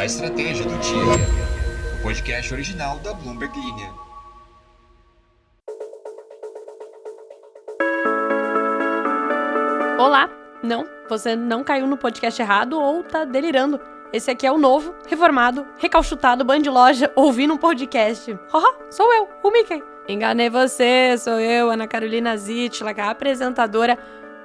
A Estratégia do Dia, o podcast original da Bloomberg Linha. Olá! Não, você não caiu no podcast errado ou tá delirando. Esse aqui é o novo, reformado, recalchutado Band Loja ouvindo um podcast. Sou eu, o Mickey. Enganei você, sou eu, Ana Carolina Zitlag, a apresentadora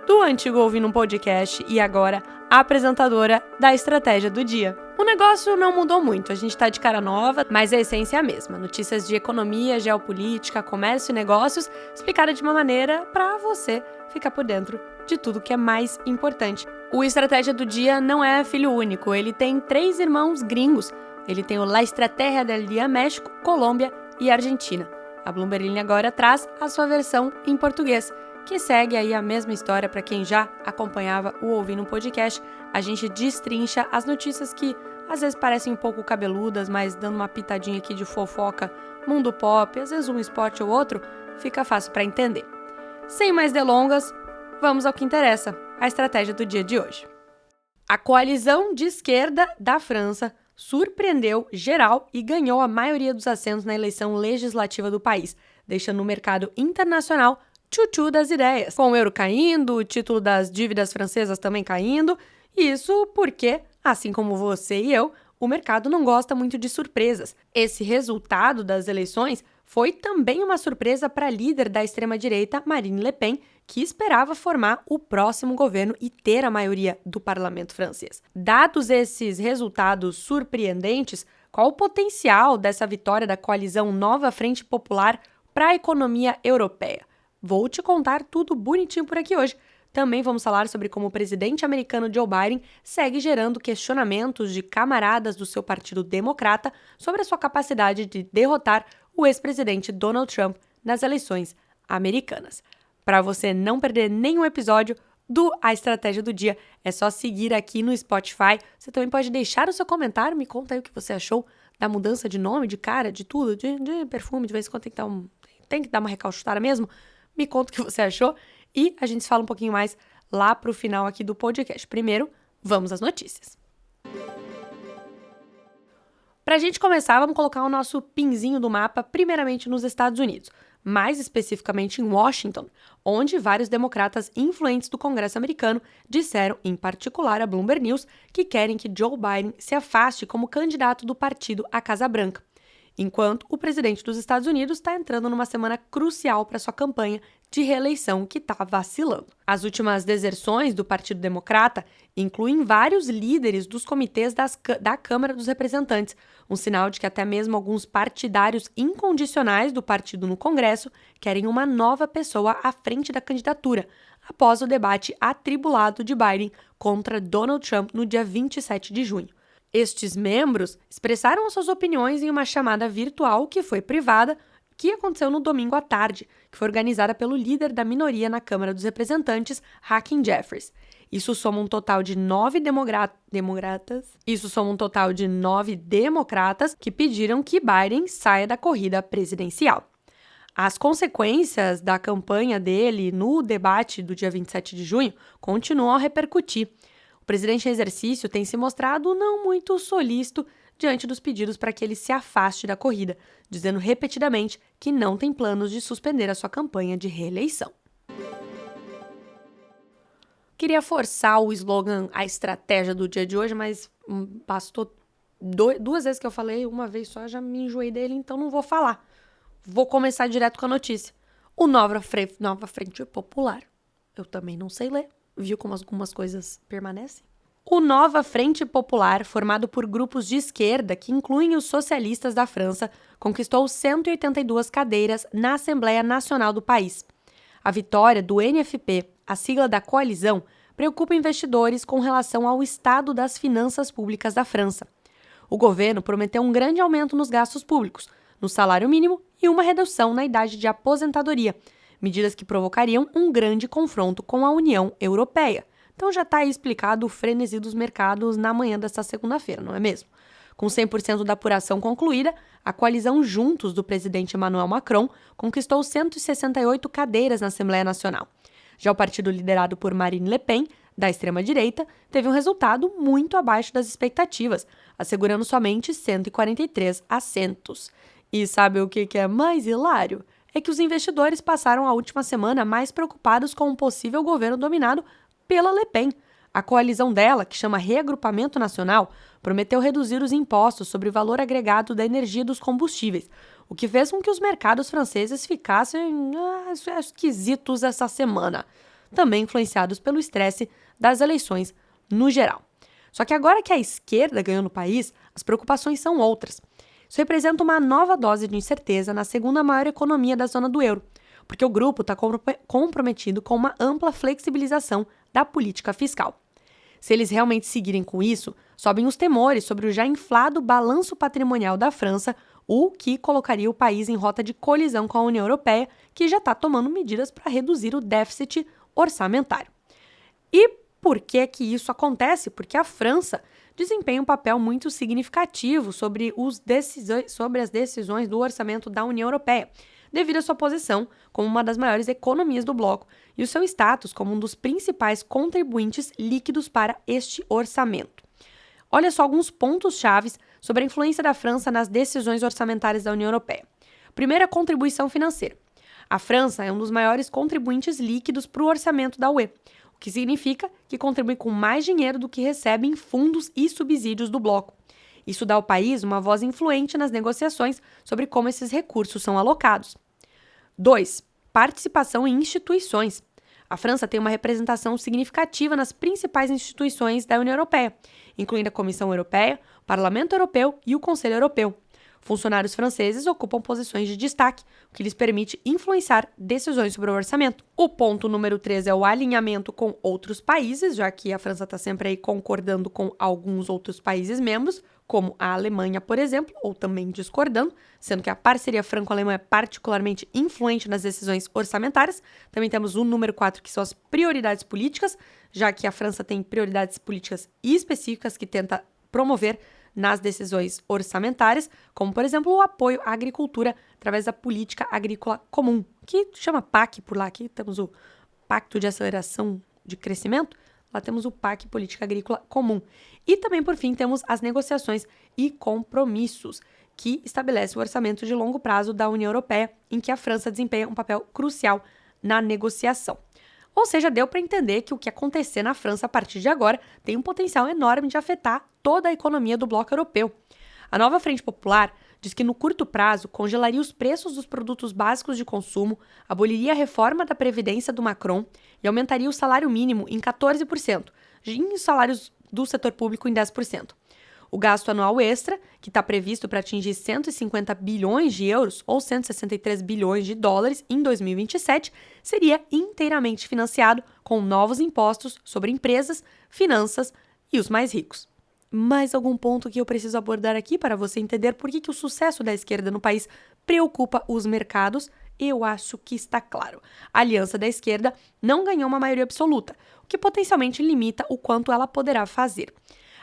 do antigo Ouvindo um Podcast e agora a apresentadora da Estratégia do Dia. O negócio não mudou muito, a gente tá de cara nova, mas a essência é a mesma. Notícias de economia, geopolítica, comércio e negócios explicada de uma maneira pra você ficar por dentro de tudo que é mais importante. O Estratégia do Dia não é filho único, ele tem 3 irmãos gringos. Ele tem o La Estrategia del Día México, Colômbia e Argentina. A Bloomberg Linha agora traz a sua versão em português, que segue aí a mesma história para quem já acompanhava o Ouvindo um Podcast. A gente destrincha as notícias que às vezes parecem um pouco cabeludas, mas dando uma pitadinha aqui de fofoca, mundo pop, às vezes um esporte ou outro, fica fácil para entender. Sem mais delongas, vamos ao que interessa, a estratégia do dia de hoje. A coalizão de esquerda da França surpreendeu geral e ganhou a maioria dos assentos na eleição legislativa do país, deixando o mercado internacional tchutchu das ideias. Com o euro caindo, o título das dívidas francesas também caindo, isso porque, assim como você e eu, o mercado não gosta muito de surpresas. Esse resultado das eleições foi também uma surpresa para a líder da extrema-direita, Marine Le Pen, que esperava formar o próximo governo e ter a maioria do parlamento francês. Dados esses resultados surpreendentes, qual o potencial dessa vitória da coalizão Nova Frente Popular para a economia europeia? Vou te contar tudo bonitinho por aqui hoje. Também vamos falar sobre como o presidente americano Joe Biden segue gerando questionamentos de camaradas do seu partido democrata sobre a sua capacidade de derrotar o ex-presidente Donald Trump nas eleições americanas. Para você não perder nenhum episódio do A Estratégia do Dia, é só seguir aqui no Spotify. Você também pode deixar o seu comentário, me conta aí o que você achou da mudança de nome, de cara, de tudo, de perfume, de vez em quando tem que dar uma recalchutada mesmo. Me conta o que você achou e a gente se fala um pouquinho mais lá pro final aqui do podcast. Primeiro, vamos às notícias. Pra gente começar, vamos colocar o nosso pinzinho do mapa primeiramente nos Estados Unidos, mais especificamente em Washington, onde vários democratas influentes do Congresso americano disseram, em particular a Bloomberg News, que querem que Joe Biden se afaste como candidato do partido à Casa Branca. Enquanto o presidente dos Estados Unidos está entrando numa semana crucial para sua campanha de reeleição que está vacilando. As últimas deserções do Partido Democrata incluem vários líderes dos comitês da Câmara dos Representantes, um sinal de que até mesmo alguns partidários incondicionais do partido no Congresso querem uma nova pessoa à frente da candidatura, após o debate atribulado de Biden contra Donald Trump no dia 27 de junho. Estes membros expressaram suas opiniões em uma chamada virtual que foi privada, que aconteceu no domingo à tarde, que foi organizada pelo líder da minoria na Câmara dos Representantes, Hakeem Jeffries. Isso soma um total de 9 democratas que pediram que Biden saia da corrida presidencial. As consequências da campanha dele no debate do dia 27 de junho continuam a repercutir. O presidente em exercício tem se mostrado não muito solícito diante dos pedidos para que ele se afaste da corrida, dizendo repetidamente que não tem planos de suspender a sua campanha de reeleição. Queria forçar o slogan A Estratégia do Dia de hoje, mas bastou 2 vezes que eu falei, uma vez só já me enjoei dele, então não vou falar. Vou começar direto com a notícia. O Nova Frente Popular. Eu também não sei ler. Viu como algumas coisas permanecem? O Nova Frente Popular, formado por grupos de esquerda que incluem os socialistas da França, conquistou 182 cadeiras na Assembleia Nacional do país. A vitória do NFP, a sigla da coalizão, preocupa investidores com relação ao estado das finanças públicas da França. O governo prometeu um grande aumento nos gastos públicos, no salário mínimo e uma redução na idade de aposentadoria, medidas que provocariam um grande confronto com a União Europeia. Então já está aí explicado o frenesi dos mercados na manhã desta segunda-feira, não é mesmo? Com 100% da apuração concluída, a coalizão Juntos do presidente Emmanuel Macron conquistou 168 cadeiras na Assembleia Nacional. Já o partido liderado por Marine Le Pen da extrema-direita, teve um resultado muito abaixo das expectativas, assegurando somente 143 assentos. E sabe o que é mais hilário? É que os investidores passaram a última semana mais preocupados com um possível governo dominado pela Le Pen. A coalizão dela, que chama Reagrupamento Nacional, prometeu reduzir os impostos sobre o valor agregado da energia e dos combustíveis, o que fez com que os mercados franceses ficassem esquisitos essa semana, também influenciados pelo estresse das eleições no geral. Só que agora que a esquerda ganhou no país, as preocupações são outras. Isso representa uma nova dose de incerteza na segunda maior economia da zona do euro, porque o grupo está comprometido com uma ampla flexibilização da política fiscal. Se eles realmente seguirem com isso, sobem os temores sobre o já inflado balanço patrimonial da França, o que colocaria o país em rota de colisão com a União Europeia, que já está tomando medidas para reduzir o déficit orçamentário. E por que isso acontece? Porque a França desempenha um papel muito significativo sobre as decisões do orçamento da União Europeia, devido à sua posição como uma das maiores economias do bloco e o seu status como um dos principais contribuintes líquidos para este orçamento. Olha só alguns pontos chaves sobre a influência da França nas decisões orçamentárias da União Europeia. Primeiro, a contribuição financeira. A França é um dos maiores contribuintes líquidos para o orçamento da UE, o que significa que contribui com mais dinheiro do que recebe em fundos e subsídios do bloco. Isso dá ao país uma voz influente nas negociações sobre como esses recursos são alocados. 2. Participação em instituições. A França tem uma representação significativa nas principais instituições da União Europeia, incluindo a Comissão Europeia, o Parlamento Europeu e o Conselho Europeu. Funcionários franceses ocupam posições de destaque, o que lhes permite influenciar decisões sobre o orçamento. O ponto número 3 é o alinhamento com outros países, já que a França está sempre aí concordando com alguns outros países membros, como a Alemanha, por exemplo, ou também discordando, sendo que a parceria franco-alemã é particularmente influente nas decisões orçamentárias. Também temos o número 4, que são as prioridades políticas, já que a França tem prioridades políticas específicas que tenta promover nas decisões orçamentárias, como, por exemplo, o apoio à agricultura através da Política Agrícola Comum, que chama PAC por lá. Aqui temos o Pacto de Aceleração de Crescimento, lá temos o PAC, Política Agrícola Comum. E também, por fim, temos as negociações e compromissos, que estabelece o orçamento de longo prazo da União Europeia, em que a França desempenha um papel crucial na negociação. Ou seja, deu para entender que o que acontecer na França a partir de agora tem um potencial enorme de afetar toda a economia do bloco europeu. A nova Frente Popular diz que no curto prazo congelaria os preços dos produtos básicos de consumo, aboliria a reforma da Previdência do Macron e aumentaria o salário mínimo em 14%, e os salários do setor público em 10%. O gasto anual extra, que está previsto para atingir 150 bilhões de euros ou 163 bilhões de dólares em 2027, seria inteiramente financiado com novos impostos sobre empresas, finanças e os mais ricos. Mais algum ponto que eu preciso abordar aqui para você entender por que o sucesso da esquerda no país preocupa os mercados? Eu acho que está claro. A aliança da esquerda não ganhou uma maioria absoluta, o que potencialmente limita o quanto ela poderá fazer.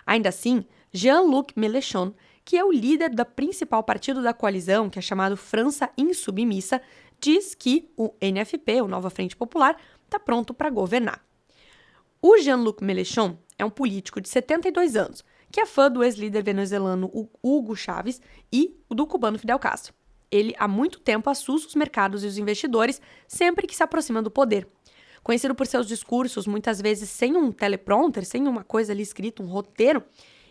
Ainda assim, Jean-Luc Mélenchon, que é o líder do principal partido da coalizão, que é chamado França Insubmissa, diz que o NFP, o Nova Frente Popular, está pronto para governar. O Jean-Luc Mélenchon é um político de 72 anos, que é fã do ex-líder venezuelano Hugo Chávez e do cubano Fidel Castro. Ele, há muito tempo, assusta os mercados e os investidores sempre que se aproxima do poder. Conhecido por seus discursos, muitas vezes sem um teleprompter, sem uma coisa ali escrita, um roteiro,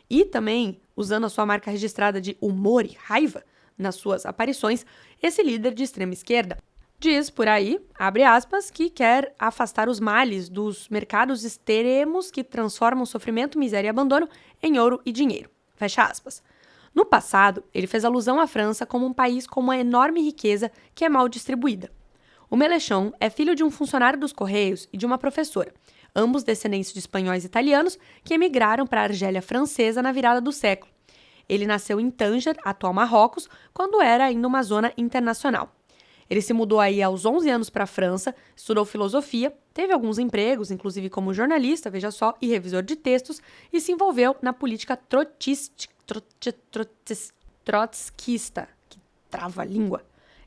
e também usando a sua marca registrada de humor e raiva nas suas aparições, esse líder de extrema esquerda diz por aí, abre aspas, que quer afastar os males dos mercados extremos que transformam sofrimento, miséria e abandono em ouro e dinheiro. Fecha aspas. No passado, ele fez alusão à França como um país com uma enorme riqueza que é mal distribuída. O Mélenchon é filho de um funcionário dos Correios e de uma professora, ambos descendentes de espanhóis e italianos que emigraram para a Argélia francesa na virada do século. Ele nasceu em Tanger, atual Marrocos, quando era ainda uma zona internacional. Ele se mudou aí aos 11 anos para a França, estudou filosofia, teve alguns empregos, inclusive como jornalista, veja só, e revisor de textos, e se envolveu na política trotskista, que trava a língua,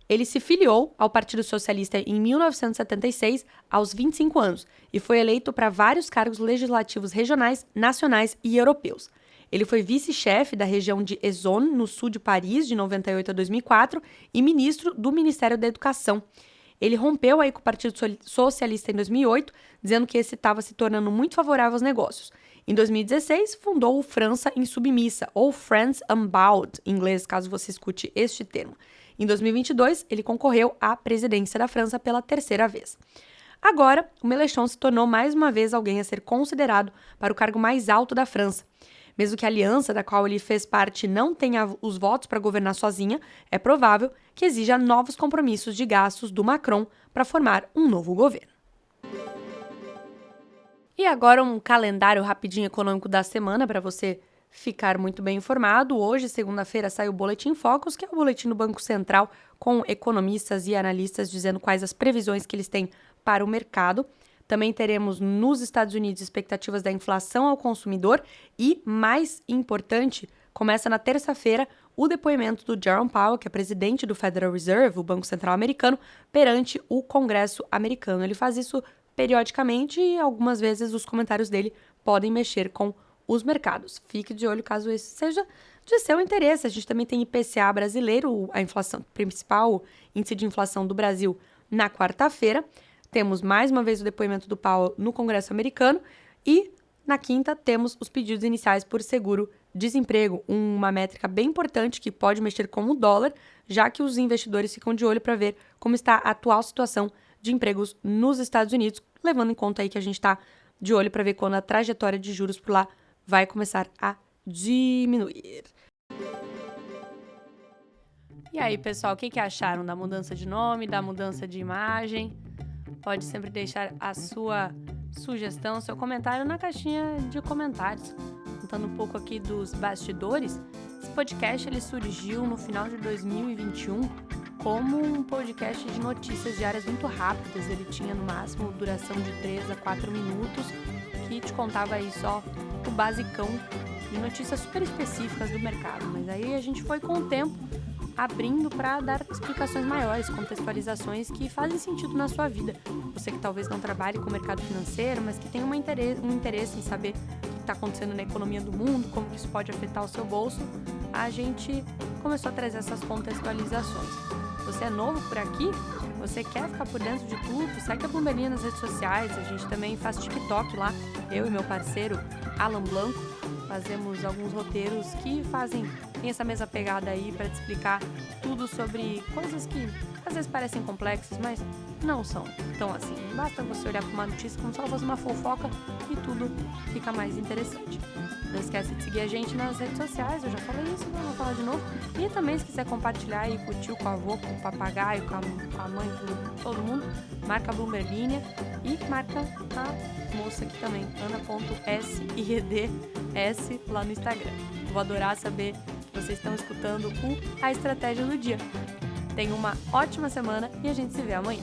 Ele se filiou ao Partido Socialista em 1976, aos 25 anos, e foi eleito para vários cargos legislativos regionais, nacionais e europeus. Ele foi vice-chefe da região de Essonne, no sul de Paris, de 98 a 2004, e ministro do Ministério da Educação. Ele rompeu aí com o Partido Socialista em 2008, dizendo que esse estava se tornando muito favorável aos negócios. Em 2016, fundou o França Insubmissa, ou France Unbowed, em inglês, caso você escute este termo. Em 2022, ele concorreu à presidência da França pela terceira vez. Agora, o Mélenchon se tornou mais uma vez alguém a ser considerado para o cargo mais alto da França. Mesmo que a aliança da qual ele fez parte não tenha os votos para governar sozinha, é provável que exija novos compromissos de gastos do Macron para formar um novo governo. E agora um calendário rapidinho econômico da semana para você ficar muito bem informado. Hoje, segunda-feira, sai o Boletim Focus, que é o boletim do Banco Central com economistas e analistas dizendo quais as previsões que eles têm para o mercado. Também teremos nos Estados Unidos expectativas da inflação ao consumidor e, mais importante, começa na terça-feira o depoimento do Jerome Powell, que é presidente do Federal Reserve, o Banco Central americano, perante o Congresso americano. Ele faz isso periodicamente e algumas vezes os comentários dele podem mexer com os mercados. Fique de olho caso esse seja de seu interesse. A gente também tem IPCA brasileiro, a inflação principal, índice de inflação do Brasil, na quarta-feira. Temos mais uma vez o depoimento do Powell no Congresso americano e, na quinta, temos os pedidos iniciais por seguro-desemprego, uma métrica bem importante que pode mexer com o dólar, já que os investidores ficam de olho para ver como está a atual situação de empregos nos Estados Unidos, levando em conta aí que a gente está de olho para ver quando a trajetória de juros por lá vai começar a diminuir. E aí, pessoal, o que acharam da mudança de nome, da mudança de imagem? Pode sempre deixar a sua sugestão, seu comentário na caixinha de comentários. Contando um pouco aqui dos bastidores, esse podcast ele surgiu no final de 2021 como um podcast de notícias diárias muito rápidas. Ele tinha no máximo duração de 3 a 4 minutos, que te contava aí só o basicão de notícias super específicas do mercado. Mas aí a gente foi com o tempo abrindo para dar explicações maiores, contextualizações que fazem sentido na sua vida. Você que talvez não trabalhe com o mercado financeiro, mas que tem um interesse em saber o que está acontecendo na economia do mundo, como que isso pode afetar o seu bolso, a gente começou a trazer essas contextualizações. Você é novo por aqui? Você quer ficar por dentro de tudo? Segue a Bloomberlinia nas redes sociais, a gente também faz TikTok lá, eu e meu parceiro Alan Blanco, fazemos alguns roteiros que tem essa mesma pegada aí para te explicar tudo sobre coisas que às vezes parecem complexas, mas não são tão assim. Basta você olhar para uma notícia como se ela fosse uma fofoca e tudo fica mais interessante. Não esquece de seguir a gente nas redes sociais, eu já falei isso, não vou falar de novo. E também se quiser compartilhar aí com o tio, com a avô, com o papagaio, com a mãe, com todo mundo, marca a Bloomberlinia e marca a moça aqui também, ana.sieds lá no Instagram. Vou adorar saber que vocês estão escutando A Estratégia do Dia. Tenha uma ótima semana e a gente se vê amanhã.